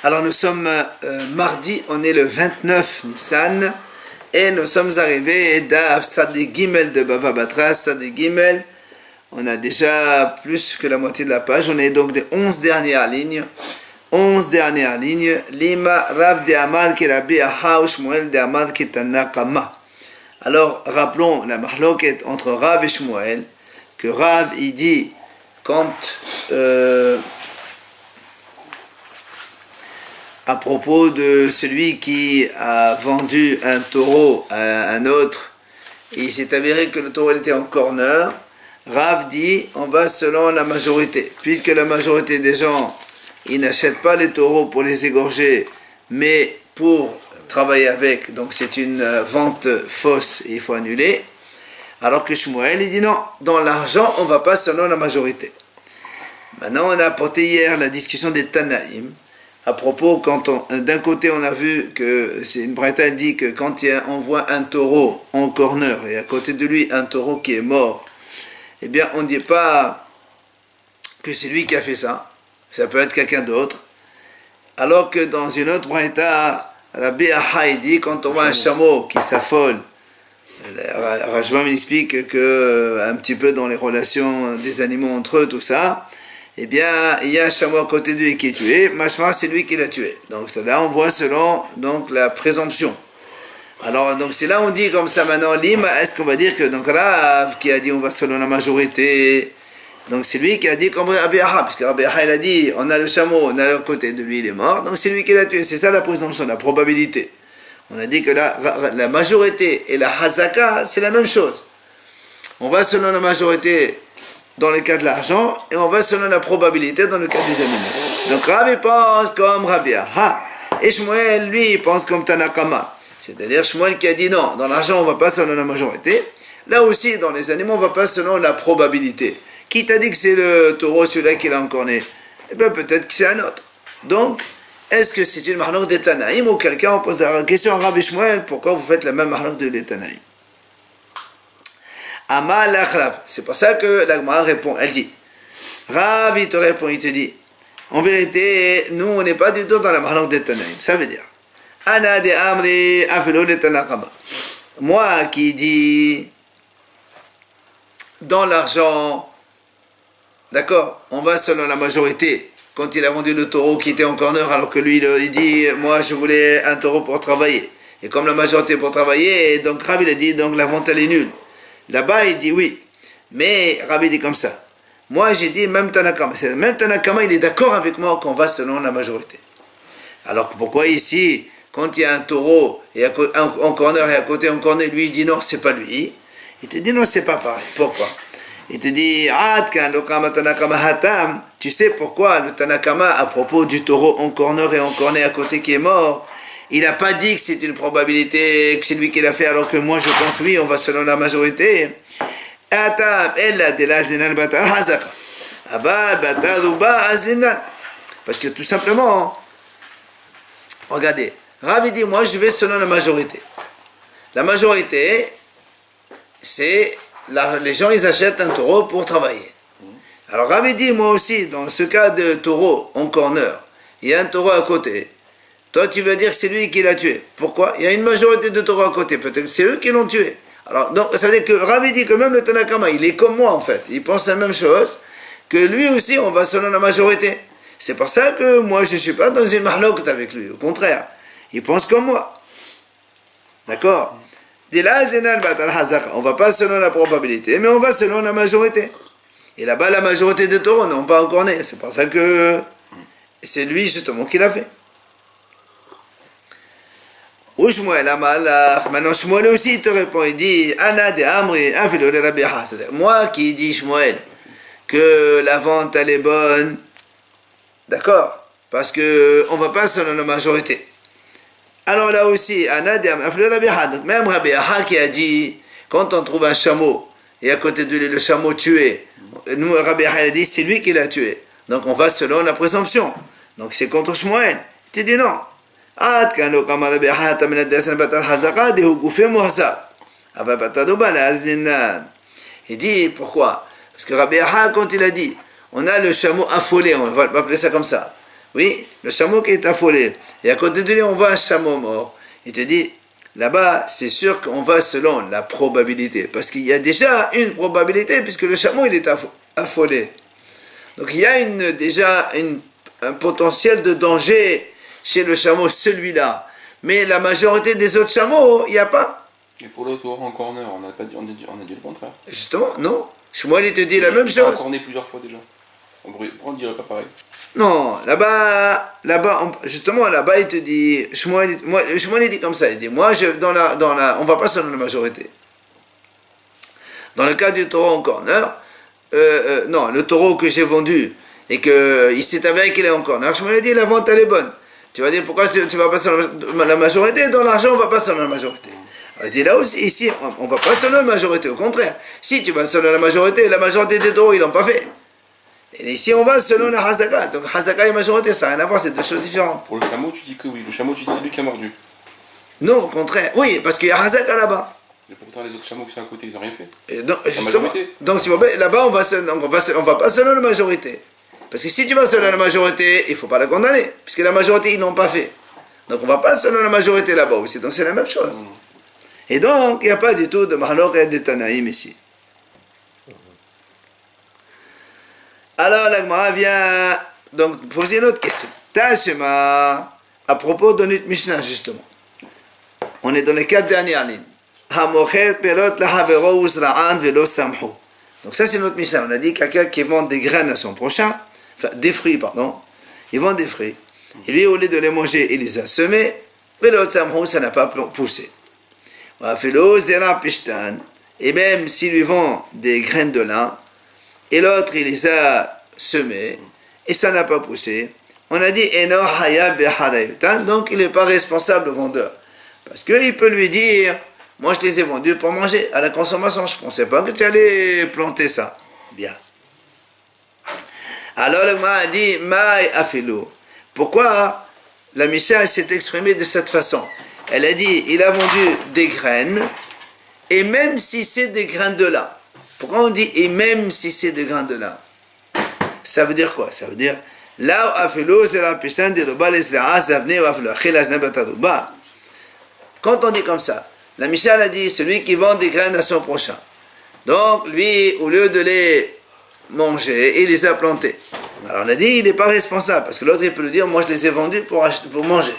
Alors nous sommes mardi, on est le 29 Nissan et nous sommes arrivés d'Af Sadi Gimel de Bava Batra, Sadi Gimel. On a déjà plus que la moitié de la page, on est donc des 11 dernières lignes. 11 dernières lignes. Lima Rav de Amar ki Rabbi Aha ou Shmuel de Amar ki Tanakama. Alors rappelons la mahloket entre Rav et Shmuel, que Rav il dit quand à propos de celui qui a vendu un taureau à un autre, et il s'est avéré que le taureau était en corner, Rav dit, on va selon la majorité. Puisque la majorité des gens, ils n'achètent pas les taureaux pour les égorger, mais pour travailler avec, donc c'est une vente fausse et il faut annuler. Alors que Shmuel, il dit non, dans l'argent, on ne va pas selon la majorité. Maintenant, on a apporté hier la discussion des Tanaïm. À propos, quand d'un côté on a vu que c'est une braïta dit que quand on voit un taureau en corner et à côté de lui un taureau qui est mort, eh bien on ne dit pas que c'est lui qui a fait ça, ça peut être quelqu'un d'autre. Alors que dans une autre braïta, Rabbi Aha dit quand on voit un chameau qui s'affole, Rajbam explique que un petit peu dans les relations des animaux entre eux, tout ça, eh bien, il y a un chameau à côté de lui qui est tué, machma, c'est lui qui l'a tué. Donc là, on voit selon donc, la présomption. Alors, donc c'est là on dit comme ça maintenant, Lima, est-ce qu'on va dire que donc Rav qui a dit on va selon la majorité, donc c'est lui qui a dit comme Rabbi Aha, parce que Rabbi Aha il a dit, on a le chameau, on a le côté de lui, il est mort, donc c'est lui qui l'a tué. C'est ça la présomption, la probabilité. On a dit que la majorité et la hazaka, c'est la même chose. On va selon la majorité dans le cas de l'argent, et on va selon la probabilité dans le cas des animaux. Donc Rabbi pense comme Rabbi Aha, et Shmuel, lui, pense comme Tanakama. C'est-à-dire Shmuel qui a dit non, dans l'argent on ne va pas selon la majorité, là aussi dans les animaux on ne va pas selon la probabilité. Qui t'a dit que c'est le taureau, celui-là qui l'a encore né? Eh bien peut-être que c'est un autre. Donc, est-ce que c'est une mahlok de Tanaïm, ou quelqu'un pose la question à Rabbi Shmuel, pourquoi vous faites la même mahlok de Tanaïm? Amal Rav. C'est pour ça que la Gemara répond. Elle dit, Rav, il te répond, il te dit, en vérité, nous, on n'est pas du tout dans la mahlok de Tanaïm. Ça veut dire, Ana de Amri afelo le Tanakama. Moi qui dis, dans l'argent, d'accord, on va selon la majorité. Quand il a vendu le taureau qui était en corner, alors que lui, il dit, moi, je voulais un taureau pour travailler. Et comme la majorité pour travailler, donc Rav, il a dit, donc la vente, elle est nulle. Là-bas, il dit oui. Mais Rabbi dit comme ça. Moi, j'ai dit même Tanakama. Même Tanakama, il est d'accord avec moi qu'on va selon la majorité. Alors pourquoi ici, quand il y a un taureau et en corner et à côté en corner, lui, il dit non, c'est pas lui. Il te dit non, c'est pas pareil. Pourquoi? Il te dit tu sais pourquoi le Tanakama, à propos du taureau en corner et en corner à côté qui est mort, il n'a pas dit que c'est une probabilité, que c'est lui qui l'a fait, alors que moi je pense oui, on va selon la majorité. Parce que tout simplement, regardez, Rav dit, moi je vais selon la majorité. La majorité, c'est, les gens ils achètent un taureau pour travailler. Alors Rav dit, moi aussi, dans ce cas de taureau en corner, il y a un taureau à côté. Toi, tu vas dire que c'est lui qui l'a tué. Pourquoi? Il y a une majorité de taureaux à côté. Peut-être que c'est eux qui l'ont tué. Alors, donc, ça veut dire que Rav dit que même le Tanakama, il est comme moi, en fait. Il pense la même chose, que lui aussi, on va selon la majorité. C'est pour ça que moi, je ne suis pas dans une mahlok avec lui. Au contraire, il pense comme moi. D'accord? On ne va pas selon la probabilité, mais on va selon la majorité. Et là-bas, la majorité de taureaux n'ont pas encore né. C'est pour ça que c'est lui, justement, qui l'a fait. Ou Shmuel Amalach. Maintenant Shmuel aussi te répond, il dit Ana de Amri afilo le Rabbi Aha. C'est-à-dire moi qui dis Shmuel que la vente elle est bonne, d'accord, parce que on va pas selon la majorité. Alors là aussi Ana de Amri afilo le Rabbi Aha. Donc même Rabbi Aha qui a dit quand on trouve un chameau et à côté de lui le chameau tué, nous Rabbi Aha a dit c'est lui qui l'a tué. Donc on va selon la présomption. Donc c'est contre Shmuel. Tu dis non. Il dit pourquoi? Parce que Rabbi Aha, quand il a dit on a le chameau affolé, on va appeler ça comme ça, Oui, le chameau qui est affolé. Et à côté de lui, on voit un chameau mort. Il te dit, là-bas, c'est sûr qu'on va selon la probabilité. Parce qu'il y a déjà une probabilité, puisque le chameau, il est affolé. Donc il y a déjà un potentiel de danger chez le chameau, celui-là. Mais la majorité des autres chameaux, il n'y a pas. Et pour l'autre en corner, on a dit le contraire. Justement, non. Shmuel, il te dit la même chose. On a corné plusieurs fois déjà. Pourquoi on ne dirait pas pareil? Non, là-bas, justement, là-bas, il te dit, Shmuel, il dit comme ça, il dit, moi, on va pas selon la majorité. Dans le cas du taureau en corner, non, le taureau que j'ai vendu, et qu'il s'est avéré qu'il est en corner, Shmuel a dit, la vente, elle est bonne. Tu vas dire, pourquoi tu vas pas selon la majorité? Dans l'argent, on va pas selon la majorité. Il dit là aussi, ici, on va pas selon la majorité, au contraire. Si tu vas selon la majorité des taureaux, ils l'ont pas fait. Et ici, on va selon la Hazaka. Donc, Hazaka et majorité, ça n'a rien à voir, c'est deux choses différentes. Pour le chameau, tu dis que oui. Le chameau, tu dis c'est lui qui a mordu. Non, au contraire. Oui, parce qu'il y a Hazaka là-bas. Et pourtant, les autres chameaux qui sont à côté, ils n'ont rien fait. Et donc, justement, donc, tu vois, là-bas, on va pas selon la majorité. Parce que si tu vas selon la majorité, il ne faut pas la condamner. Puisque la majorité, ils n'ont pas fait. Donc, on ne va pas selon la majorité là-bas aussi. Donc, c'est la même chose. Et donc, il n'y a pas du tout de Mahlok et de Tanaïm ici. Alors, la Gemara vient donc poser une autre question. Tashema, à propos de notre Mishnah, justement. On est dans les 4 dernières lignes. Hamochet pelot lahavero uzra'an velo samhu. Donc ça, c'est notre Mishnah. On a dit quelqu'un qui vend des graines à son prochain, enfin des fruits, pardon. Il vend des fruits. Et lui, au lieu de les manger, il les a semés. Velo samhu, ça n'a pas poussé. Wafelo zera pishtan. Et même s'il lui vend des graines de lin, et l'autre, il les a semés, et ça n'a pas poussé. On a dit, Eno haya beharayutan, donc il n'est pas responsable, le vendeur. Parce qu'il peut lui dire, moi je les ai vendus pour manger, à la consommation, je ne pensais pas que tu allais planter ça. Bien. Alors le Gemara a dit, Maï afilo. Pourquoi la Mishnah s'est exprimée de cette façon? Elle a dit, il a vendu des graines, et même si c'est des graines de lin. Pourquoi on dit et même si c'est des grains de lin? Ça veut dire quoi? Ça veut dire quand on dit comme ça, la Mishnah a dit celui qui vend des graines à son prochain. Donc lui, au lieu de les manger, il les a plantés. Alors on a dit il n'est pas responsable parce que l'autre il peut le dire moi je les ai vendus pour manger.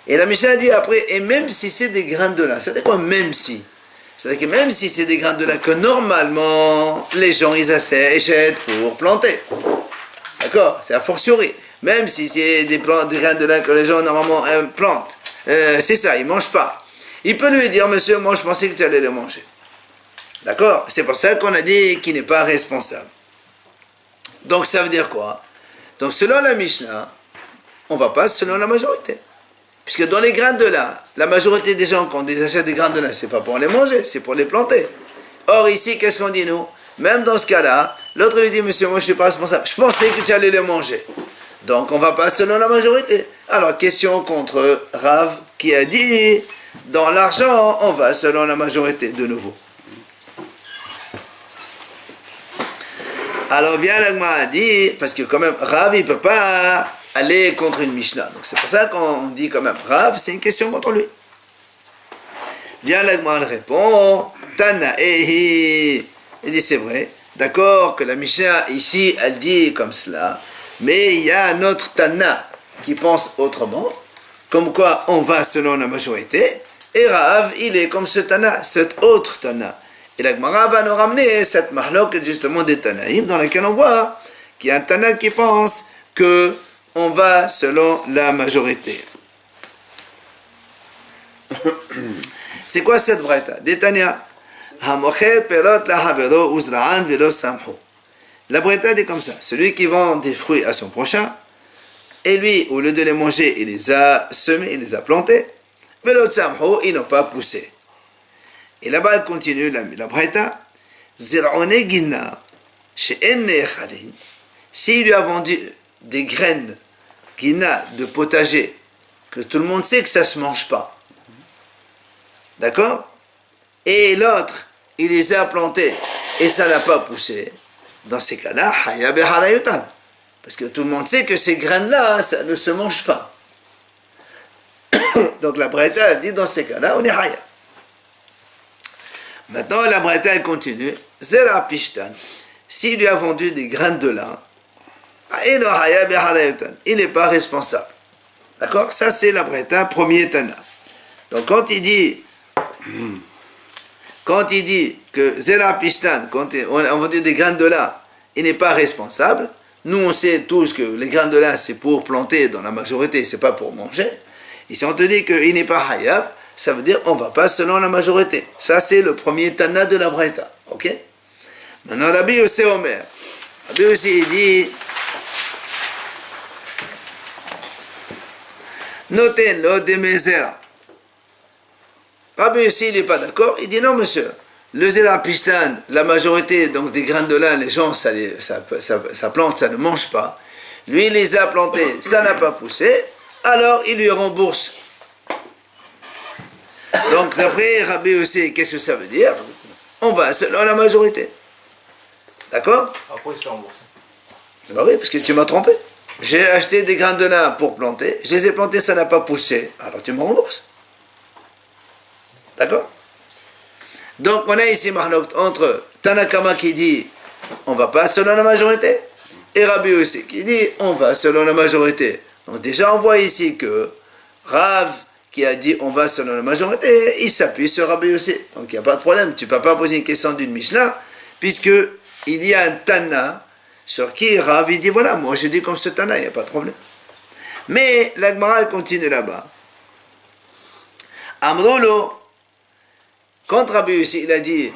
Et la Mishnah a dit après et même si c'est des grains de lin, ça veut dire quoi même si? C'est-à-dire que même si c'est des grains de lin que normalement les gens ils achètent pour planter. D'accord? C'est a fortiori. Même si c'est des grains de lin que les gens normalement plantent. C'est ça, ils ne mangent pas. Il peut lui dire, monsieur, moi je pensais que tu allais les manger. D'accord? C'est pour ça qu'on a dit qu'il n'est pas responsable. Donc ça veut dire quoi? Donc selon la Mishnah, on ne va pas selon la majorité. Puisque dans les grains de lin, la majorité des gens, quand ils achètent des grains de lin, c'est pas pour les manger, c'est pour les planter. Or ici, qu'est-ce qu'on dit nous? Même dans ce cas-là, l'autre lui dit, monsieur, moi je ne suis pas responsable, je pensais que tu allais les manger. Donc on ne va pas selon la majorité. Alors, question contre Rav qui a dit, dans l'argent, on va selon la majorité, de nouveau. Alors bien l'Agma a dit, parce que quand même, Rav, il ne peut pas aller contre une Mishnah. Donc c'est pour ça qu'on dit quand même, Rav, c'est une question contre lui. Bien l'Agma répond, Tanaehi. Il dit, c'est vrai, d'accord que la Mishnah ici, elle dit comme cela, mais il y a un autre Tana qui pense autrement, comme quoi on va selon la majorité, et Rav, il est comme ce Tana, cet autre Tana. Et la Gemara va nous ramener cette mahlok justement des Tanaïm, dans laquelle on voit qu'il y a un Tana qui pense que on va selon la majorité. C'est quoi cette braïta? Des Tania. La braïta dit comme ça, celui qui vend des fruits à son prochain, et lui, au lieu de les manger, il les a semés, il les a plantés, mais l'autre samho, ils n'ont pas poussé. Et là-bas, elle continue, la braïta, zir'one gina, chez enne khalin, s'il lui a vendu des graines, gina, de potager, que tout le monde sait que ça ne se mange pas, d'accord? Et l'autre, il les a plantés, et ça n'a pas poussé, dans ces cas-là, haya beharayutan. Parce que tout le monde sait que ces graines-là, ça ne se mange pas. Donc la Braïta dit dans ces cas-là, on est haya. Maintenant, la Braïta elle continue. Zera pishtan. S'il lui a vendu des graines de lin, il n'est pas responsable. D'accord? Ça, c'est la Braïta, premier Tana. Donc, quand il dit que Zera Pishtan, quand on a vendu des graines de lin, il n'est pas responsable. Nous, on sait tous que les graines de lin, c'est pour planter dans la majorité, c'est pas pour manger. Et si on te dit qu'il n'est pas Hayav, ça veut dire on ne va pas selon la majorité. Ça, c'est le premier Tana de la Braïta. Ok? Maintenant, Rabbi Yossi Omer. Rabbi Yossi, il dit Noten lo de mezera. Rabbi Yossi, il n'est pas d'accord. Il dit non, monsieur. Le Zera Pishtan, la majorité donc des graines de lin, les gens, ça plante, ça ne mange pas. Lui, il les a plantés, ça n'a pas poussé. Alors, il lui rembourse. Donc, d'après Rabbi Yossi, qu'est-ce que ça veut dire? On va selon la majorité. D'accord? Après, il se fait rembourser. Bah oui, parce que tu m'as trompé. J'ai acheté des graines de lin pour planter. Je les ai plantés, ça n'a pas poussé. Alors, tu me rembourses. D'accord? Donc, on a ici Mahlok entre Tanakama qui dit on va pas selon la majorité et Rabbi Yossi qui dit on va selon la majorité. Donc, déjà, on voit ici que Rav qui a dit on va selon la majorité, il s'appuie sur Rabbi Yossi. Donc, il n'y a pas de problème. Tu ne peux pas poser une question d'une Mishnah puisque il y a un Tana sur qui Rav il dit voilà, moi je dis comme ce Tana, il n'y a pas de problème. Mais la Gemara continue là-bas. Amrolo. Quand Rabbi Yossi, il a dit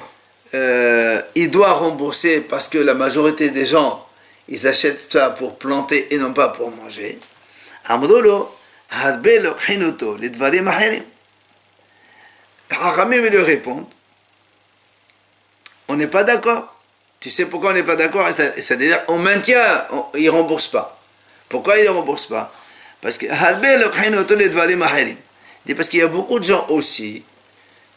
il doit rembourser parce que la majorité des gens, ils achètent ça pour planter et non pas pour manger. Amrolo, hadbe lokhinoto, les dvarim ahirim. Haramim lui répondent on n'est pas d'accord. Tu sais pourquoi on n'est pas d'accord? C'est-à-dire, on maintient, il ne rembourse pas. Pourquoi il ne rembourse pas? Parce que hadbe lokhinoto, les dvarim ahirim. Parce qu'il y a beaucoup de gens aussi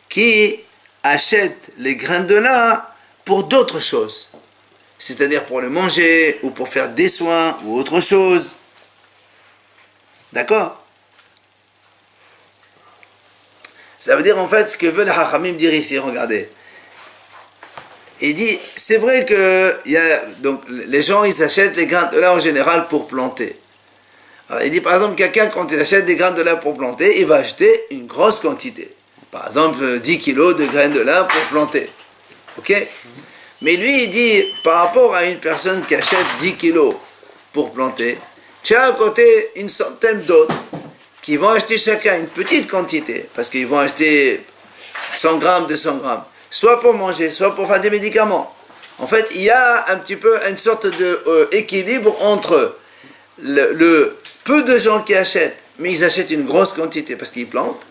qui achètent les graines de lin pour d'autres choses. C'est-à-dire pour le manger, ou pour faire des soins, ou autre chose. D'accord? Ça veut dire en fait ce que veut le Hachamim dire ici, regardez. Il dit, c'est vrai que donc, les gens ils achètent les graines de lin en général pour planter. Alors, il dit par exemple, quelqu'un quand il achète des graines de lin pour planter, il va acheter une grosse quantité. Par exemple, 10 kilos de graines de lin pour planter. Ok? Mais lui, il dit, par rapport à une personne qui achète 10 kilos pour planter, tu as à côté une centaine d'autres qui vont acheter chacun une petite quantité, parce qu'ils vont acheter 100 grammes, 200 grammes, soit pour manger, soit pour faire des médicaments. En fait, il y a un petit peu une sorte d'équilibre entre le peu de gens qui achètent, mais ils achètent une grosse quantité parce qu'ils plantent,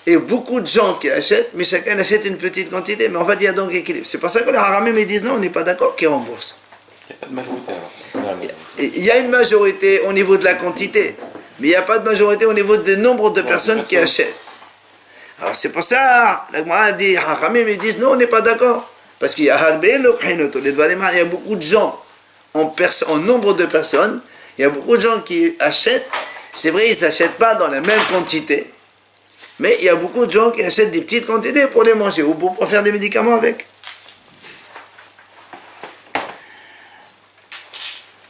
et beaucoup de gens qui achètent, mais chacun achète une petite quantité. Mais on va dire donc équilibre. C'est pour ça que les Haramim ils disent non, on n'est pas d'accord qu'ils remboursent. Il n'y a pas de majorité alors. Il y a une majorité au niveau de la quantité, mais il n'y a pas de majorité au niveau du nombre de personnes qui achètent. Alors c'est pour ça, la Gemara dit, Haramim ils disent non, on n'est pas d'accord. Parce qu'il y a beaucoup de gens, en nombre de personnes, il y a beaucoup de gens qui achètent. C'est vrai, ils ne s'achètent pas dans la même quantité. Mais il y a beaucoup de gens qui achètent des petites quantités pour les manger ou pour faire des médicaments avec.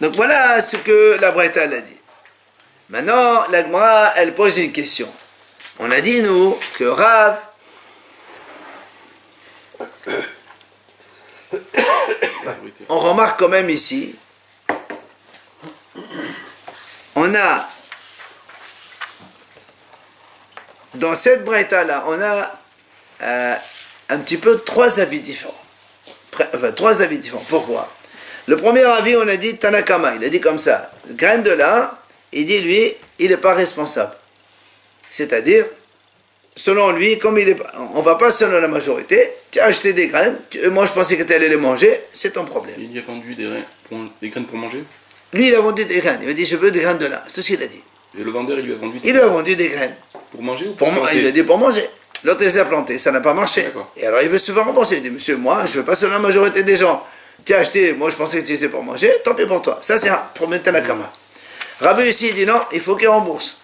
Donc voilà ce que la Braïta a dit. Maintenant, la Gemara, elle pose une question. On a dit, nous, que Rav, on remarque quand même ici, on a dans cette braïta-là, on a un petit peu trois avis différents. Trois avis différents. Pourquoi? Le premier avis, on a dit Tanakama, il a dit comme ça. Graine de lin, il dit lui, il n'est pas responsable. C'est-à-dire, selon lui, comme on ne va pas selon la majorité, tu as acheté des graines, moi je pensais que tu allais les manger, c'est ton problème. Il a vendu des graines pour manger? Lui, il a vendu des graines, il a dit je veux des graines de lin, c'est tout ce qu'il a dit. Et le vendeur, il lui a vendu des graines. Pour manger ou pour planter? Il a dit pour manger. L'autre, il les a plantés, ça n'a pas marché. D'accord. Et alors, il veut se faire rembourser. Il dit, monsieur, moi, je ne veux pas selon la majorité des gens. tu as acheté, moi je pensais que tu étais pour manger, tant pis pour toi. Ça c'est pour le Tanakama. Rabbi ici il dit non, il faut qu'il rembourse.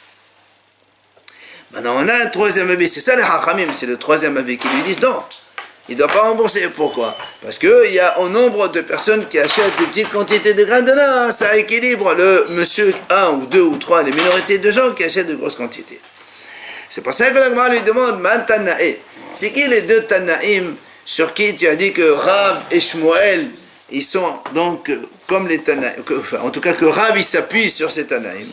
Maintenant on a un troisième avis, c'est ça les Hachamim, c'est le troisième avis qui lui disent non, il ne doit pas rembourser. Pourquoi? Parce qu'il y a un nombre de personnes qui achètent des petites quantités de grains de lin, ça équilibre le monsieur 1 ou 2 ou 3, les minorités de gens qui achètent de grosses quantités. C'est pour ça que l'Agma lui demande Man Tanae. C'est qui les deux Tanaïm sur qui tu as dit que Rav et Shmuel, ils sont donc comme les Tanaïm, enfin, en tout cas que Rav il s'appuie sur ces Tanaïm.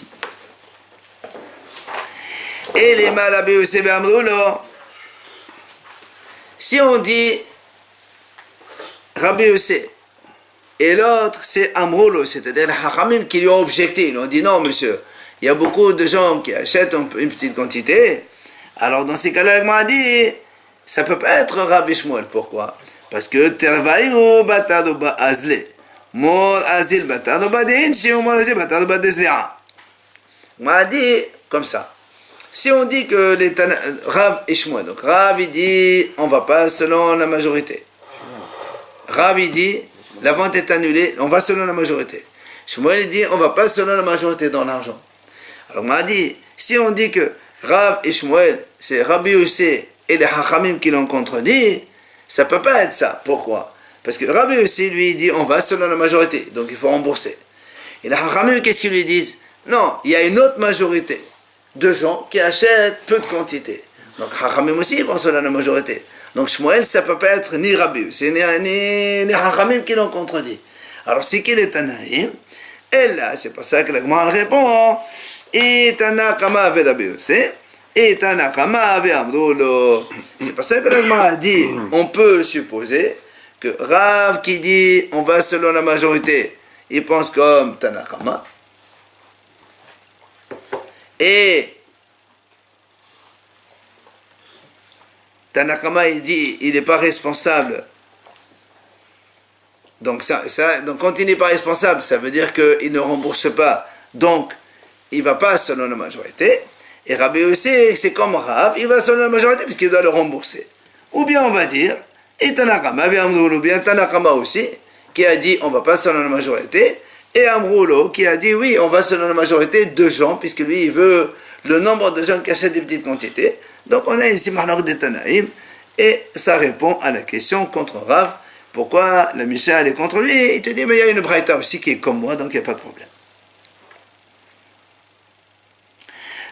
Et les Malabé Osebe Amroulo, si on dit Rabbi Yossé et l'autre c'est Amroulo, c'est-à-dire les Hachamim qui lui ont objecté, ils ont dit non monsieur, il y a beaucoup de gens qui achètent une petite quantité, alors dans ces cas-là, il m'a dit ça ne peut pas être Rabbi Shmuel. Pourquoi? Parce que Tervaïou Batadoba Azle. Mor Azil Batadoba Din, si on m'a dit Batadoba Desléa. On m'a dit comme ça. Si on dit que les Rav et Shmuel, donc Rav il dit on ne va pas selon la majorité. Rav il dit la vente est annulée, on va selon la majorité. Shmuel il dit on ne va pas selon la majorité dans l'argent. Alors on m'a dit, si on dit que Rav et Shmuel, c'est Rabbi Yossé et les Hachamim qui l'ont contredit, ça ne peut pas être ça. Pourquoi? Parce que Rabbi Yossé lui dit on va selon la majorité, donc il faut rembourser. Et les Hachamim, qu'est-ce qu'ils lui disent? Non, il y a une autre majorité de gens qui achètent peu de quantité. Donc Hachamim aussi vont selon la majorité. Donc Shmuel, ça ne peut pas être ni Rabbi Yossé, ni les Hachamim qui l'ont contredit. Alors c'est qui les Tanaïm? Et là, c'est pour ça que la Gemara répond et Tanakama avec Rabbi Yossé. Et Tanakama avait Amroulo. C'est pour ça que le Gemara a dit, on peut supposer que Rav qui dit on va selon la majorité, il pense comme Tanakama. Et Tanakama il dit il n'est pas responsable. Donc, donc quand il n'est pas responsable, ça veut dire qu'il ne rembourse pas. Donc il ne va pas selon la majorité. Et Rabbi Yossé, c'est comme Rav, il va selon la majorité puisqu'il doit le rembourser. Ou bien on va dire, et Tanakama, ou bien Tanakama aussi, qui a dit on ne va pas selon la majorité, et Amroulo qui a dit oui, on va selon la majorité de gens, puisque lui il veut le nombre de gens qui achètent des petites quantités. Donc on a ici Mahlok de Tanaïm, et ça répond à la question contre Rav, pourquoi la Mishnah elle est contre lui, et il te dit mais il y a une Braïta aussi qui est comme moi, donc il n'y a pas de problème.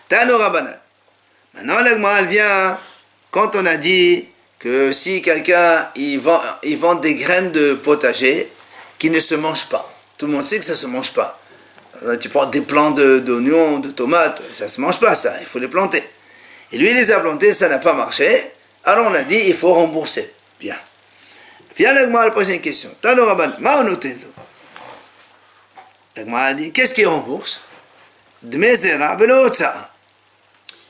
Tano Rabbanan. Maintenant, l'Agma, elle vient, quand on a dit que si quelqu'un, il vend des graines de potager qui ne se mangent pas. Tout le monde sait que ça ne se mange pas. Tu prends des plants d'oignons, de tomates, ça ne se mange pas ça, il faut les planter. Et lui, il les a plantés, ça n'a pas marché. Alors on a dit, il faut rembourser. Bien. Viens l'Agma, elle pose une question. Tano Rabbanan, ma'onotelo. L'Agma a dit, qu'est-ce qu'il rembourse? Dmezera belotza.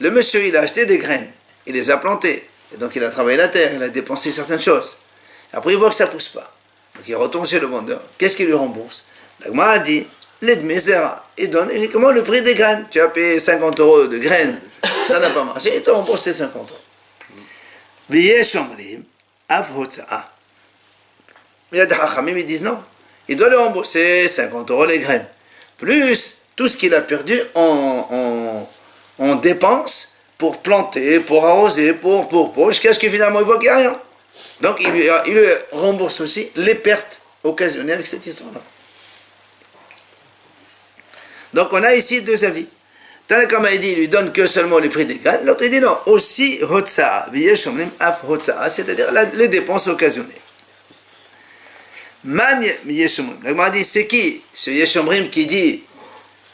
Le monsieur, il a acheté des graines, il les a plantées, et donc il a travaillé la terre, il a dépensé certaines choses. Après, il voit que ça ne pousse pas. Donc il retourne chez le vendeur. Qu'est-ce qu'il lui rembourse? L'Agma a dit, l'Edmezera, il donne uniquement le prix des graines. Tu as payé 50 € de graines, ça n'a pas marché, il te rembourse tes 50 €. V'yesh omrim, av hotza'a. Il y a des hachamim, ils disent non, il doit le rembourser 50 € les graines, plus tout ce qu'il a perdu en dépenses pour planter, pour arroser, pour jusqu'à ce que finalement il voit qu'il n'y a rien. Donc il lui rembourse aussi les pertes occasionnées avec cette histoire-là. Donc on a ici deux avis. Tanakama il dit, il lui donne que seulement les prix des graines, l'autre il dit non, aussi hotza'a, c'est-à-dire les dépenses occasionnées. Man yeshomrim. L'Agma dit, c'est qui ce yeshomrim qui dit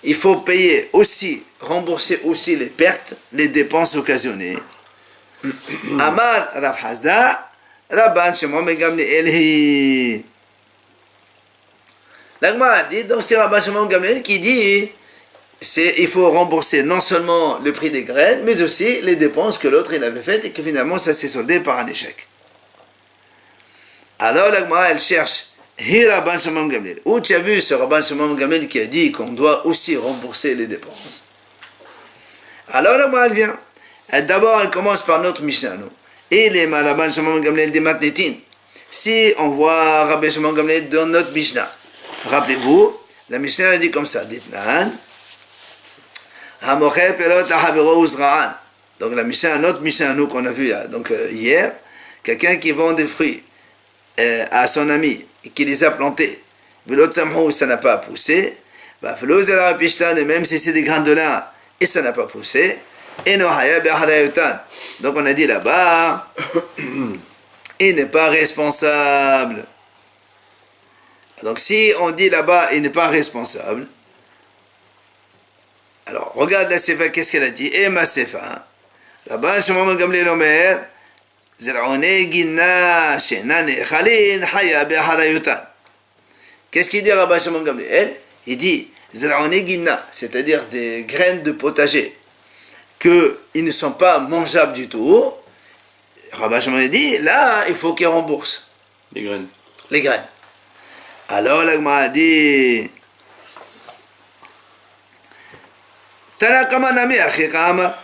il faut payer aussi, rembourser aussi les pertes, les dépenses occasionnées. Amar Rav Hasda, Rabban Shimon ben Gamliel. L'Agma dit, donc c'est Rabban Shimon ben Gamliel qui dit il faut rembourser non seulement le prix des graines, mais aussi les dépenses que l'autre il avait faites et que finalement ça s'est soldé par un échec. Alors l'Agma elle cherche Rabban Shimon ben Gamliel. Où tu as vu ce Rabban Shimon ben Gamliel qui a dit qu'on doit aussi rembourser les dépenses? Alors l'Agma elle vient. D'abord elle commence par notre Mishnah. Et les Rabban Shimon ben Gamliel des Matnetin. Si on voit Rabbi Shimon Gamliel dans notre Mishnah, rappelez-vous, la Mishnah a dit comme ça, Ditnan, Hamocher pelot ahaviro uzra'an. Donc la Mishnah, notre Mishnah, nous qu'on a vu donc, hier, quelqu'un qui vend des fruits à son ami et qui les a plantés, velot samhou, ça n'a pas poussé, velo zera pishtan, et même si c'est des grains de lin et ça n'a pas poussé, et no haya be'harayutan. Donc on a dit là-bas, il n'est pas responsable. Donc si on dit là-bas, il n'est pas responsable, alors regarde la Sefa, qu'est-ce qu'elle a dit? Et ma Sefa, là-bas, Shimon Gamliel Omer, Zer'one ginna she'enan nechalin haya be'harayutan. Qu'est-ce qu'il dit Rabbi Shimon Gamliel? Il dit Zer'one ginna, c'est-à-dire des graines de potager, qu'ils ne sont pas mangeables du tout. Rabbi Shimon dit, là, il faut qu'il rembourse. Les graines. Les graines. Alors, l'Agma a dit, Tanakama nami achikama.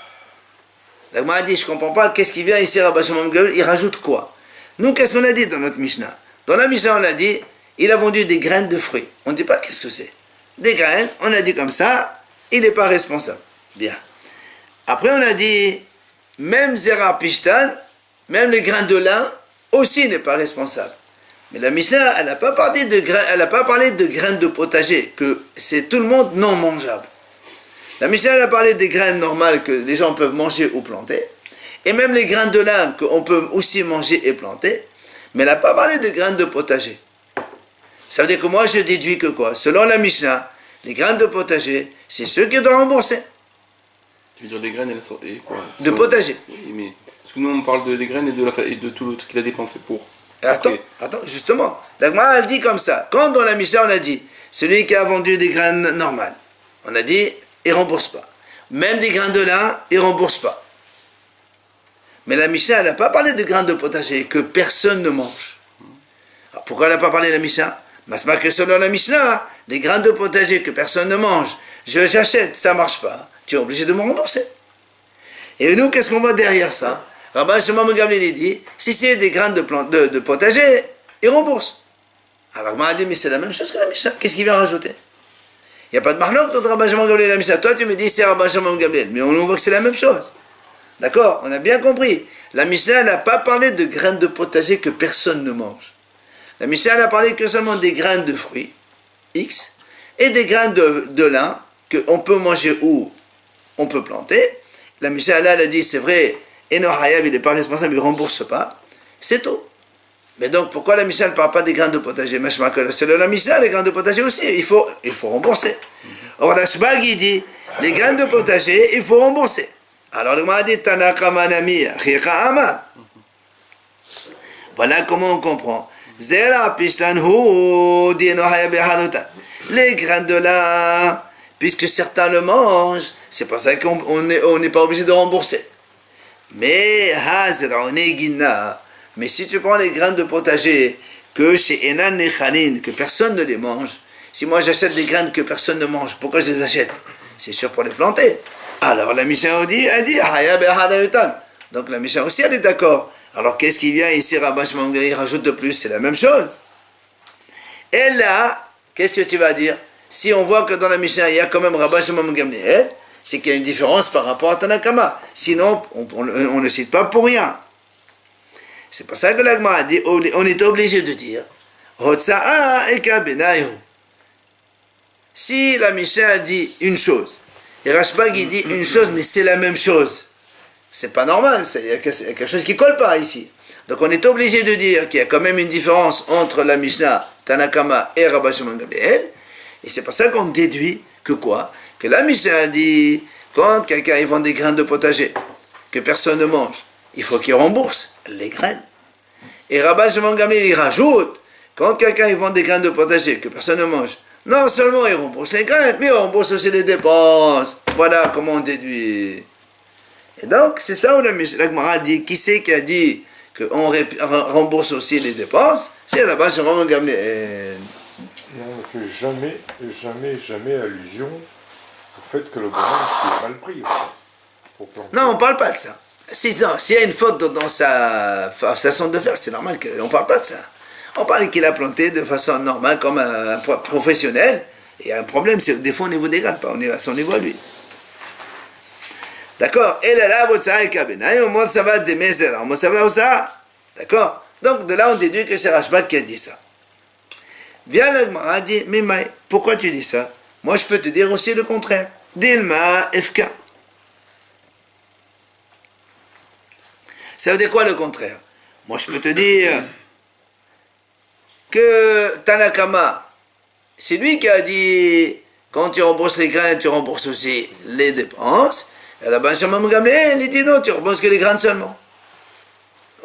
L'Agma a dit, je ne comprends pas, qu'est-ce qui vient ici, Rabbi Shimon Gamliel, il rajoute quoi? Nous, qu'est-ce qu'on a dit dans notre Mishnah? Dans la Mishnah, on a dit, il a vendu des graines de fruits. On ne dit pas qu'est-ce que c'est. Des graines, on a dit comme ça, il n'est pas responsable. Bien. Après, on a dit, même Zera Pishtan, même les grains de lin, aussi n'est pas responsable. Mais la Mishnah, elle n'a pas parlé de graines de potager, que c'est tout le monde non mangeable. La Mishnah, elle a parlé des graines normales que les gens peuvent manger ou planter, et même les grains de lin qu'on peut aussi manger et planter, mais elle n'a pas parlé de graines de potager. Ça veut dire que moi, je déduis que quoi? Selon la Mishnah, les graines de potager, c'est ceux qui doivent rembourser. Tu veux dire des graines et quoi? De potager. Oui, mais parce que nous, on parle des graines et de tout l'autre qu'il a dépensé pour. Attends, justement. La Gemara, elle dit comme ça. Quand dans la Mishnah, on a dit, celui qui a vendu des graines normales, on a dit, il ne rembourse pas. Même des grains de lin, il ne rembourse pas. Mais la Mishnah, elle n'a pas parlé de graines de potager que personne ne mange. Alors, pourquoi elle n'a pas parlé de la Mishnah? Parce que selon la Mishnah, les graines de potager que personne ne mange, j'achète, ça ne marche pas. Tu es obligé de me rembourser. Et nous, qu'est-ce qu'on voit derrière ça? Rabbi Shimon Gamliel dit, si c'est des graines de potager, il rembourse. Alors, on a dit, mais c'est la même chose que la Mishnah. Qu'est-ce qu'il vient rajouter? Il n'y a pas de marloc entre Rabbi Shimon Gamliel et la Mishnah. Toi, tu me dis, c'est Rabbi Shimon Gamliel. Mais on voit que c'est la même chose. D'accord? On a bien compris. La Mishnah n'a pas parlé de graines de potager que personne ne mange. La Mishnah n'a parlé que seulement des graines de fruits, X, et des graines de lin, qu'on peut manger ou on peut planter. La Mishnah, là, elle a dit, c'est vrai, Eno Hayab, il n'est pas responsable, il ne rembourse pas. C'est tout. Mais donc, pourquoi la Mishnah ne parle pas des graines de potager? C'est la Mishnah, les graines de potager aussi, il faut rembourser. Or, la Shbag, il dit, les graines de potager, il faut rembourser. Alors, le m'a dit, Tanaka manami, Chika Aman. Voilà comment on comprend. Zera Pishtan Hu, Dino Hayab Hanutan. Les graines de lin, puisque certains le mangent, c'est pour ça qu'on n'est pas obligé de rembourser. Mais si tu prends les graines de potager que chez Enan Nechalin, que personne ne les mange, si moi j'achète des graines que personne ne mange, pourquoi je les achète? C'est sûr pour les planter. Alors la Mishnah elle dit Haya be'hadayutan. Donc la Mishnah aussi elle est d'accord. Alors qu'est-ce qui vient ici? Rabbi Shimon Gamliel rajoute de plus, c'est la même chose. Et là, qu'est-ce que tu vas dire? Si on voit que dans la Mishnah il y a quand même Rabbi Shimon Gamliel, c'est qu'il y a une différence par rapport à Tanakama. Sinon, on ne le cite pas pour rien. C'est pour ça que l'Agma a dit, on est obligé de dire, Hotsa'a eka benayu. Si la Mishnah dit une chose, et Rashbag il dit une chose, mais c'est la même chose, c'est pas normal, il y a quelque chose qui ne colle pas ici. Donc on est obligé de dire qu'il y a quand même une différence entre la Mishnah, Tanakama et Rabbi Shimon Gamliel, et c'est pour ça qu'on déduit que quoi? Que la Mishnah dit, quand quelqu'un vend des graines de potager, que personne ne mange, il faut qu'il rembourse les graines. Et Rabbi Shimon Gamliel, il rajoute, quand quelqu'un vend des graines de potager, que personne ne mange, non seulement il rembourse les graines, mais il rembourse aussi les dépenses. Voilà comment on déduit. Et donc, c'est ça où la Gemara dit, qui c'est qui a dit qu'on rembourse aussi les dépenses? C'est Rabbi Shimon Gamliel. Et on ne fait jamais allusion au fait que le bonhomme soit mal pris. Non, on ne parle pas de ça. S'il y a une faute dans sa façon de faire, c'est normal qu'on ne parle pas de ça. On parle qu'il a planté de façon normale, comme un professionnel. Il y a un problème, c'est des fois au niveau des graines, pas on est à son niveau à lui. D'accord? Et là, au moins ça va des mesères, au moins ça va ça. D'accord? Donc de là, on déduit que c'est Rashbag qui a dit ça. Vient la Gemara dit, mais pourquoi tu dis ça? Moi, je peux te dire aussi le contraire. Dilma FK. Ça veut dire quoi le contraire? Moi, je peux te dire que Tanakama, c'est lui qui a dit quand tu rembourses les graines, tu rembourses aussi les dépenses. Et là-bas, Benjamin Gamliel, il dit non, tu rembourses que les graines seulement.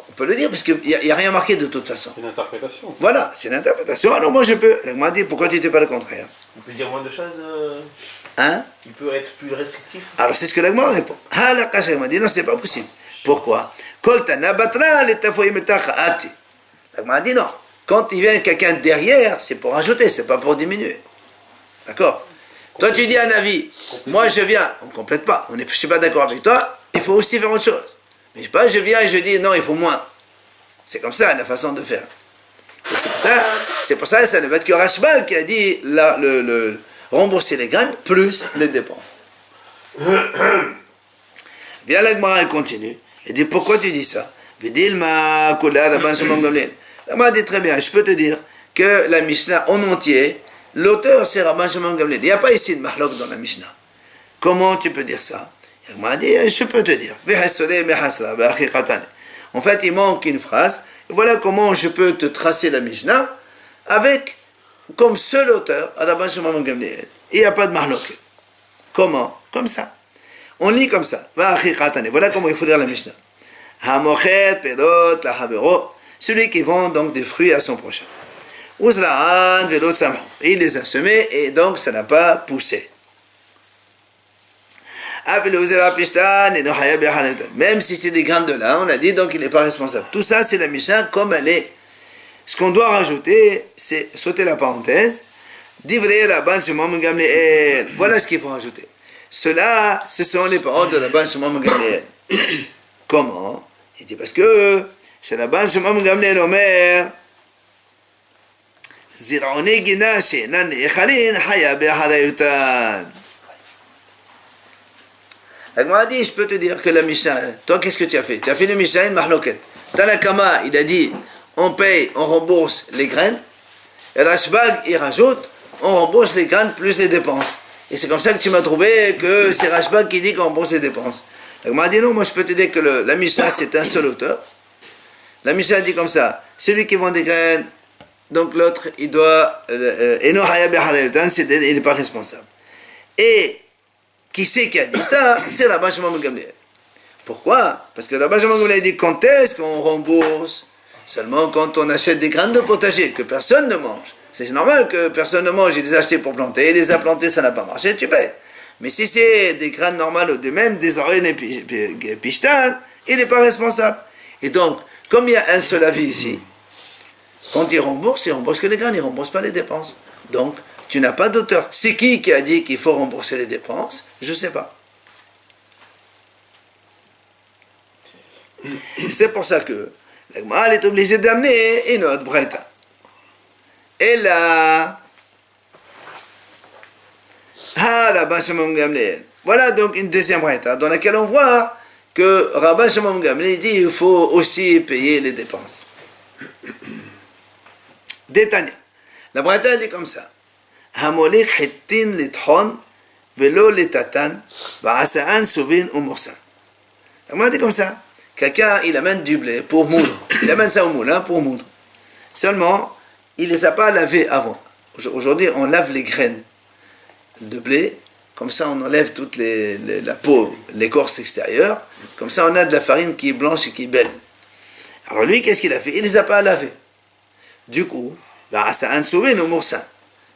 On peut le dire parce qu'il n'y a rien marqué de toute façon. C'est une interprétation. Voilà, c'est une interprétation. Alors moi, je peux. Elle m'a dit pourquoi tu n'étais pas le contraire? On peut dire moins de choses. Hein? Il peut être plus restrictif. Alors c'est ce que l'agma répond. Ah, la Kasha m'a dit non, c'est pas possible. Pourquoi? L'agma a dit non. Quand il vient quelqu'un derrière, c'est pour rajouter, c'est pas pour diminuer. D'accord? Toi, tu dis un avis. Moi, je viens. On ne complète pas. Je ne suis pas d'accord avec toi. Il faut aussi faire autre chose. Mais je viens et je dis non, il faut moins. C'est comme ça la façon de faire. Et c'est pour ça que ça ne va être que Rashbal qui a dit rembourser les graines plus les dépenses. Bien la Gemara, elle continue. Elle dit pourquoi tu dis ça? Elle m'a dit très bien, je peux te dire que la Mishnah en entier, l'auteur c'est Rabban Shimon Gamliel. Il n'y a pas ici de mahlok dans la Mishnah. Comment tu peux dire ça? Elle m'a dit, je peux te dire. En fait, il manque une phrase. Voilà comment je peux te tracer la Mishnah avec comme seul auteur Rabban Shimon Gamliel. Il n'y a pas de mahlok. Comment? Comme ça. On lit comme ça. Voilà comment il faut lire la Mishnah. Celui qui vend donc des fruits à son prochain. Et il les a semés et donc ça n'a pas poussé. Même si c'est des graines de lin, on a dit donc il n'est pas responsable. Tout ça c'est la Mishnah comme elle est. Ce qu'on doit rajouter, c'est sauter la parenthèse. Voilà ce qu'il faut rajouter. Cela, ce sont les paroles de la Rabban Shimon Gamliel. Comment? Il dit parce que c'est la Rabban Shimon Gamliel Omer Zir'oni gina she'enan ne'echalin haya be'hadayutan. Elle m'a dit, je peux te dire que la Mishnah, toi qu'est-ce que tu as fait? Tu as fait le Mishnah une mahloket. Tanakama, il a dit, on paye, on rembourse les graines. Et Rashbag, il rajoute, on rembourse les graines plus les dépenses. Et c'est comme ça que tu m'as trouvé que c'est Rashbag qui dit qu'on rembourse les dépenses. Elle m'a dit non, moi je peux te dire que la Mishnah c'est un seul auteur. La Mishnah dit comme ça, celui qui vend des graines, donc l'autre il doit, il n'est pas responsable. Et qui c'est qui a dit ça? C'est la Rabban Shimon Gamliel. Pourquoi? Parce que la Rabban Shimon Gamliel dit quand est-ce qu'on rembourse? Seulement quand on achète des graines de potager que personne ne mange. C'est normal que personne ne mange, il les a achetés pour planter, il les a plantés, ça n'a pas marché, tu payes. Mais si c'est des graines normales ou de même, des oreilles et pichtan, il n'est pas responsable. Et donc, comme il y a un seul avis ici, quand il rembourse que les graines, il ne rembourse pas les dépenses. Donc, tu n'as pas d'auteur. C'est qui a dit qu'il faut rembourser les dépenses? Je ne sais pas. C'est pour ça que l'Agma est obligé d'amener une autre breta. Et là, Rabban Shimon Gamliel. Voilà donc une deuxième breta dans laquelle on voit que Rabban Shimon Gamliel dit qu'il faut aussi payer les dépenses. Détania. La breta dit comme ça. Hamolik hittin litchon velo litatan va'asaan souvin ou morsan. La breta dit comme ça. Quelqu'un, il amène du blé pour moudre. Il amène ça au moulin pour moudre. Seulement, il ne les a pas lavés avant. Aujourd'hui, on lave les graines de blé. Comme ça, on enlève toute la peau, l'écorce extérieure. Comme ça, on a de la farine qui est blanche et qui est belle. Alors lui, qu'est-ce qu'il a fait? Il ne les a pas lavés. Du coup,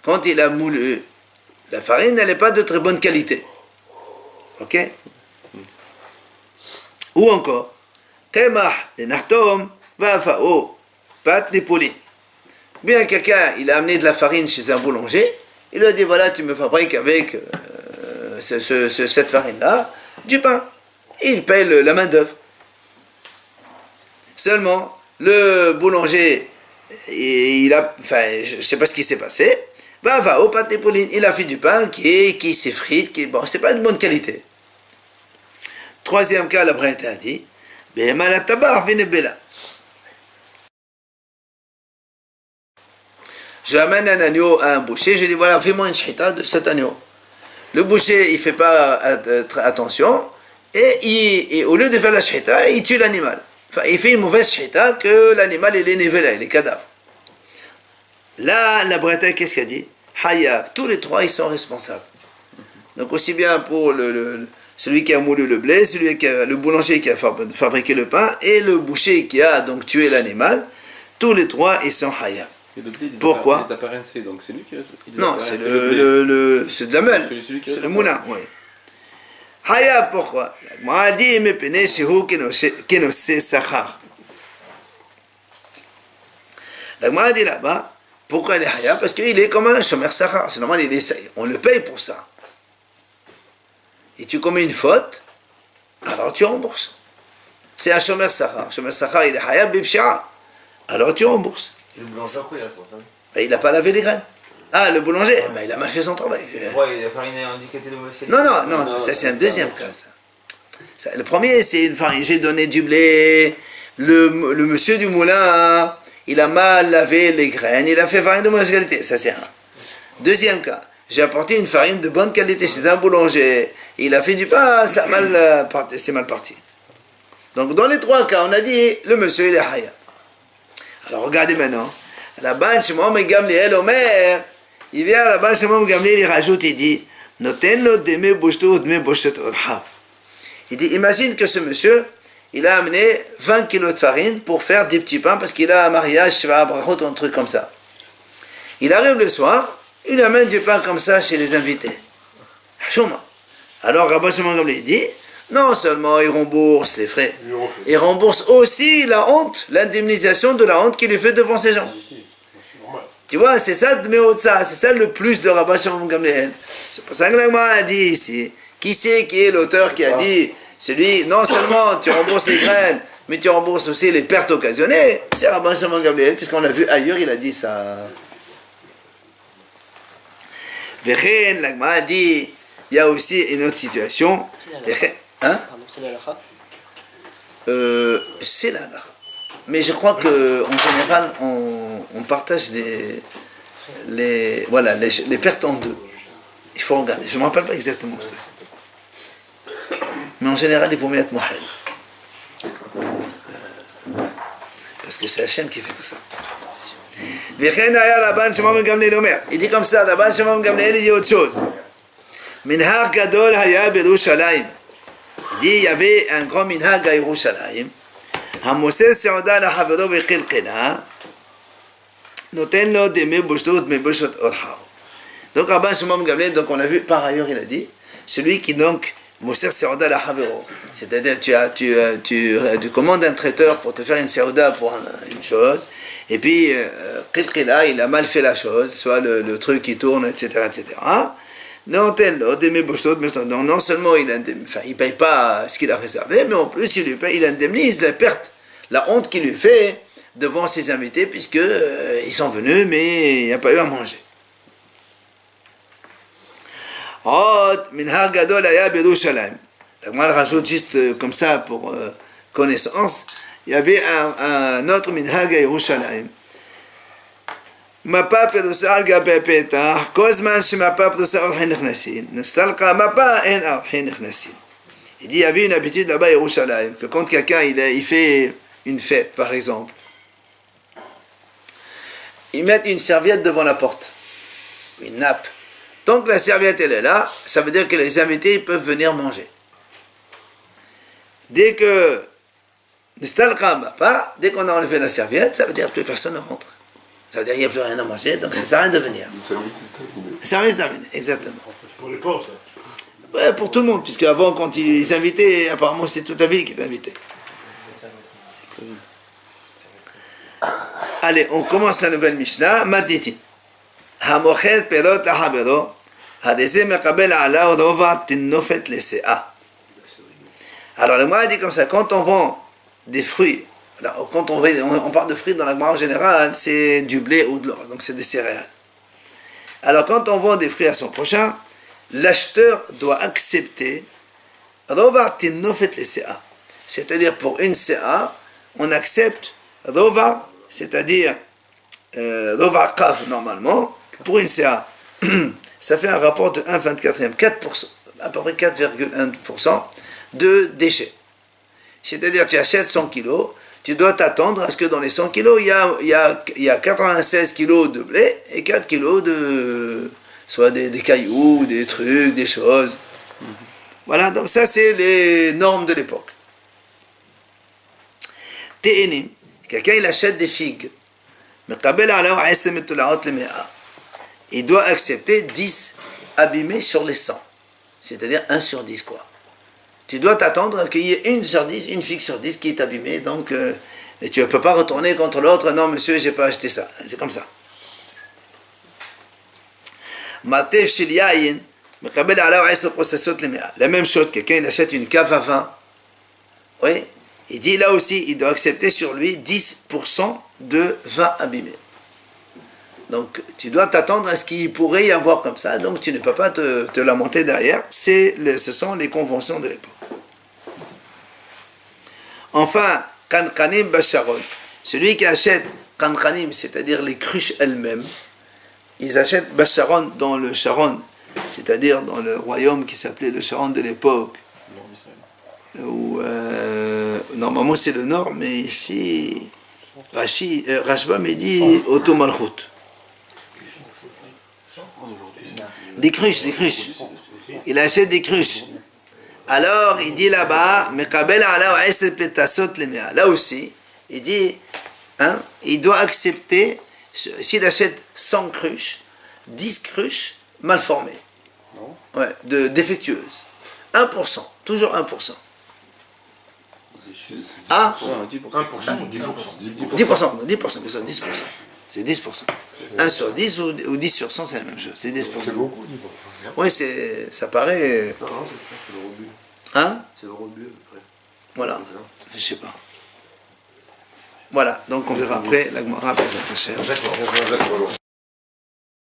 quand il a moulu, la farine, elle n'est pas de très bonne qualité. Ok? Ou encore, bien quelqu'un, il a amené de la farine chez un boulanger, il lui a dit, voilà, tu me fabriques avec cette farine-là du pain. Et il paye la main d'œuvre. Seulement, le boulanger, Et je ne sais pas ce qui s'est passé. Va au pâté Pauline, il a fait du pain qui s'effrite, c'est pas de bonne qualité. Troisième cas, la Braïta a dit, j'amène un agneau à un boucher, je dis voilà, fais-moi une shita de cet agneau. Le boucher, il ne fait pas attention, et au lieu de faire la shita, il tue l'animal. Enfin, il fait une mauvaise shita que l'animal il est nivelé, il est cadavre. Là, la Braïta, qu'est-ce qu'elle dit? Hayab, tous les trois, ils sont responsables. Donc aussi bien pour celui qui a moulu le blé, le boulanger qui a fabriqué le pain, et le boucher qui a donc tué l'animal, tous les trois, ils sont hayab. Pourquoi? Les apparences, donc c'est lui qui non, c'est c'est de la meule, c'est le moulin, oui. Hayab, pourquoi? La dit Gemara dit là-bas, pourquoi il est hayab? Parce qu'il est comme un shomer sachar. C'est normal, on le paye pour ça. Et tu commets une faute, alors tu rembourses. C'est un shomer sachar. Shomer sachar, il est hayab bibshira. Alors tu rembourses. Et le boulanger, quoi, il a pour ça? Il n'a pas lavé les graines. Ah, le boulanger, il a mal fait son travail. Ouais, il a farine indiquée de mauvaise qualité. Non, ça c'est un deuxième cas. Ça, le premier, c'est une farine. J'ai donné du blé. Le monsieur du moulin, il a mal lavé les graines. Il a fait farine de mauvaise qualité. Ça c'est un. Deuxième cas, j'ai apporté une farine de bonne qualité chez un boulanger. Il a fait du pain, c'est mal parti. Donc dans les trois cas, on a dit, le monsieur il est hayab. Alors regardez maintenant. Rabban Shimon ben Gamliel Omer, il vient à Rabban Shimon ben Gamliel, il rajoute, il dit, Noten-lo deme boshto deme boshet orhav. Il dit, imagine que ce monsieur, il a amené 20 kilos de farine pour faire des petits pains parce qu'il a un mariage, shiva brachot, un truc comme ça. Il arrive le soir, il amène du pain comme ça chez les invités. Chouma. Alors Rabban Shimon ben Gamliel dit, non seulement il rembourse les frais, il rembourse aussi la honte, l'indemnisation de la honte qu'il lui fait devant ces gens. Tu vois, c'est ça c'est ça le plus de Rabban Shimon ben Gamliel. C'est pour ça que l'Agma a dit ici, qui c'est qui est l'auteur qui a dit, celui, non seulement tu rembourses les graines, mais tu rembourses aussi les pertes occasionnées, c'est Rabban Shimon ben Gamliel, puisqu'on l'a vu ailleurs, il a dit ça. Vechen, l'Agma a dit, il y a aussi une autre situation. Hein? C'est la halakha. C'est la halakha. Mais je crois qu'en général, on partage les pertes en deux. Il faut regarder. Je ne me rappelle pas exactement ce que c'est. Mais en général, il vaut mieux être mohel. Parce que c'est Hachem qui fait tout ça. Il dit comme ça, Rabban Shimon ben Gamliel, il dit autre chose. Minhag gadol haya b'Yerushalayim. Il dit, il y avait un grand minhag à Yerushalayim. Hamosel se'oda la havero v'chilkena, noten lo deme boshtot me boshtot orhao. Donc Rabban Shimon ben Gamliel, donc on a vu par ailleurs, il a dit, celui qui donc mosel se'oda la havero, c'est-à-dire tu commandes un traiteur pour te faire une se'oda pour une chose, et puis chilkena, il a mal fait la chose, soit le truc qui tourne, etc., etc. Non seulement il ne paye pas ce qu'il a réservé, mais en plus il indemnise la perte, la honte qu'il lui fait devant ses invités, puisque ils sont venus, mais il n'y a pas eu à manger. Moi, je rajoute juste comme ça pour connaissance, il y avait un autre minhag à Yerushalayim. מפה פרוסה על גבי פתח, כל זמן שמפה פרוסה אורחים נכנסים, נסתלקה מפה אין אורחים נכנסים. Il dit, il y avait une habitude là-bas à Yerushalayim, que quand quelqu'un il fait une fête, par exemple, ils mettent une serviette devant la porte, une nappe. Tant que la serviette elle est là, ça veut dire que les invités ils peuvent venir manger. Dès que נסתלקה מפה, dès qu'on a enlevé la serviette, ça veut dire que plus personne ne rentre. Ça veut dire qu'il n'y a plus rien à manger, donc ça ne sert à rien de venir. Le service terminé, exactement. Pour les pauvres, ça. Ouais, pour tout le monde, puisque avant, quand ils invitaient, apparemment c'est toute la ville qui est invitée. Allez, on commence la nouvelle Mishnah. Maditit. Hamochel perot lahabero, hadeze mekabel ala rova tinofet lesea. Alors le moine dit comme ça, quand on vend des fruits Alors, quand on parle de fruits dans la Gemara en général, c'est du blé ou de l'or, donc c'est des céréales. Alors, quand on vend des fruits à son prochain, l'acheteur doit accepter Rova Tinofet les CA. C'est-à-dire, pour une CA, on accepte Rova, c'est-à-dire Rova Kav normalement, pour une CA. Ça fait un rapport de 1,24e, 4%, à peu près 4,1% de déchets. C'est-à-dire, tu achètes 100 kilos, tu dois t'attendre à ce que dans les 100 kilos, il y a 96 kilos de blé et 4 kilos de soit des cailloux, des trucs, des choses. Voilà, donc ça c'est les normes de l'époque. Te'enim, quelqu'un il achète des figues. Il doit accepter 10 abîmés sur les 100. C'est-à-dire 1 sur 10 quoi. Tu dois t'attendre qu'il y ait 1 sur 10, une figue sur 10 qui est abîmée, donc et tu ne peux pas retourner contre l'autre, non monsieur, j'ai pas acheté ça. C'est comme ça. La même chose, quelqu'un il achète une cave à vin. Oui, il dit là aussi, il doit accepter sur lui 10% de vin abîmé. Donc tu dois t'attendre à ce qu'il pourrait y avoir comme ça, donc tu ne peux pas te lamenter derrière. Ce sont les conventions de l'époque. Enfin, Kankanim Basharon, celui qui achète Kankanim, c'est-à-dire les cruches elles-mêmes, ils achètent Basharon dans le Sharon, c'est-à-dire dans le royaume qui s'appelait le Sharon de l'époque, où normalement c'est le nord, mais ici Rashba me dit Oto Malchut. Des cruches. Il achète des cruches. Alors, il dit là-bas, là aussi, il dit, il doit accepter, s'il achète 100 cruches, 10 cruches mal formées, défectueuses. 1%, toujours 1%. Ah 1%, 10%. 10%. C'est 10%. 1 sur 10 ou 10 sur 100, c'est la même chose. C'est 10%. C'est beaucoup, 10%. Oui, ça paraît. Non, c'est le rebut. Hein? C'est le rebut à peu près. Voilà. Je sais pas. Voilà. Donc on verra après la Gemara.